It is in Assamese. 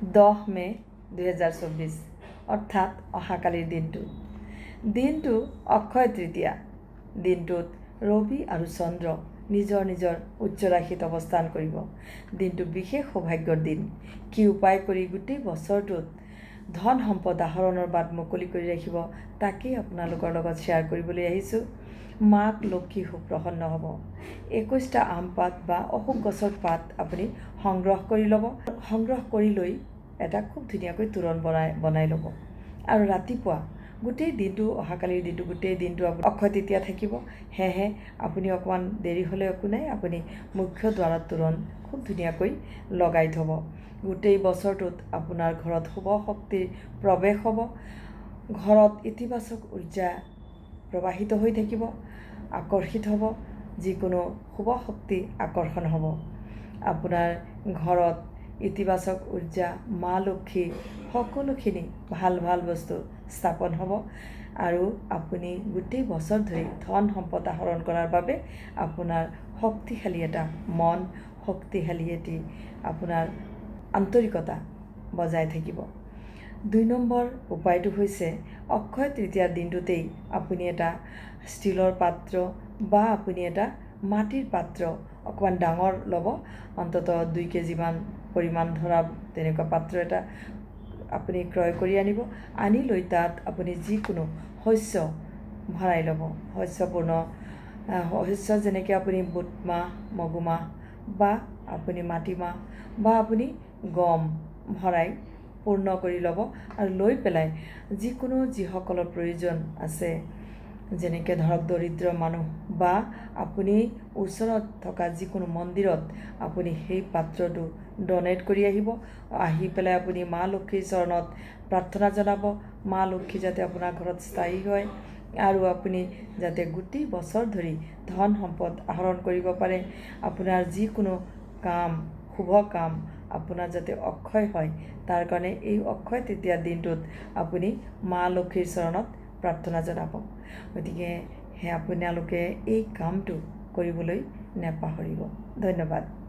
10 মে 2024 অৰ্থাৎ অহাকালিৰ দিনটো অক্ষয় তৃতীয়া। দিনটোত ৰবি আৰু চন্দ্ৰ নিজৰ নিজৰ উচ্চ ৰাশিত অৱস্থান কৰিব। দিনটো বিশেষ সৌভাগ্যৰ দিন। কি উপায় কৰি গোটেই বছৰটোত ধন সম্পদ আহৰণৰ বাট মুকলি কৰি ৰাখিব তাকেই আপোনালোকৰ লগত শ্বেয়াৰ কৰিবলৈ আহিছোঁ। মাক লক্ষী সুপ্ৰসন্ন হ'ব। 21টা আম পাত বা অশোক গছৰ পাত আপুনি সংগ্ৰহ কৰি ল'ব। সংগ্ৰহ কৰি লৈ এটা খুব ধুনীয়াকৈ তোৰণ বনাই ল'ব। আৰু ৰাতিপুৱা গোটেই দিনটো অহাকালিৰ দিনটো গোটেই দিনটো অক্ষয় তৃতীয়া থাকিব। সেয়েহে আপুনি অকণমান দেৰি হ'লে একো নাই, আপুনি মুখ্য দুৱাৰত তোৰণ খুব ধুনীয়াকৈ লগাই থ'ব। গোটেই বছৰটোত আপোনাৰ ঘৰত শুভ শক্তিৰ প্ৰৱেশ হ'ব। ঘৰত ইতিবাচক উৰ্জা প্ৰবাহিত হৈ থাকিব, আকৰ্ষিত হ'ব। যিকোনো শুভ শক্তি আকৰ্ষণ হ'ব। আপোনাৰ ঘৰত ইতিবাচক উৰ্জা, মা লক্ষী সকলোখিনি ভাল ভাল বস্তু স্থাপন হ'ব। আৰু আপুনি গোটেই বছৰ ধৰি ধন সম্পদ আহৰণ কৰাৰ বাবে আপোনাৰ শক্তিশালী এটা মন, শক্তিশালী এটি আপোনাৰ আন্তৰিকতা বজাই থাকিব। 2 নম্বৰ উপায়টো হৈছে অক্ষয় তৃতীয়াৰ দিনটোতেই আপুনি এটা ষ্টীলৰ পাত্ৰ বা আপুনি এটা মাটিৰ পাত্ৰ অকণমান ডাঙৰ ল'ব। অন্ততঃ 2 কেজিমান পৰিমাণ ধৰা তেনেকুৱা পাত্ৰ এটা আপুনি ক্ৰয় কৰি আনিব। আনি লৈ তাত আপুনি যিকোনো শস্য ভৰাই ল'ব। শস্য যেনেকৈ আপুনি বুট মাহ, মগু মাহ বা আপুনি মাটিমাহ বা আপুনি গম ভৰাই পূৰ্ণ কৰি ল'ব। আৰু লৈ পেলাই যিসকলৰ প্ৰয়োজন আছে, যেনেকৈ ধৰক দৰিদ্ৰ মানুহ বা আপুনি ওচৰত থকা যিকোনো মন্দিৰত আপুনি সেই পাত্ৰটো ডনেট কৰি আহিব। আহি পেলাই আপুনি মা লক্ষীৰ চৰণত প্ৰাৰ্থনা জনাব, মা লক্ষী যাতে আপোনাৰ ঘৰত স্থায়ী হয় আৰু আপুনি যাতে গোটেই বছৰ ধৰি ধন সম্পদ আহৰণ কৰিব পাৰে। আপোনাৰ যিকোনো কাম, শুভ কাম আপোনাৰ যাতে অক্ষয় হয়, তাৰ কাৰণে এই অক্ষয় তৃতীয়া দিনটোত আপুনি মা লক্ষীৰ চৰণত প্ৰাৰ্থনা জনাব। গতিকে আপোনালোকে এই কামটো কৰিবলৈ নেপাহৰিব। ধন্যবাদ।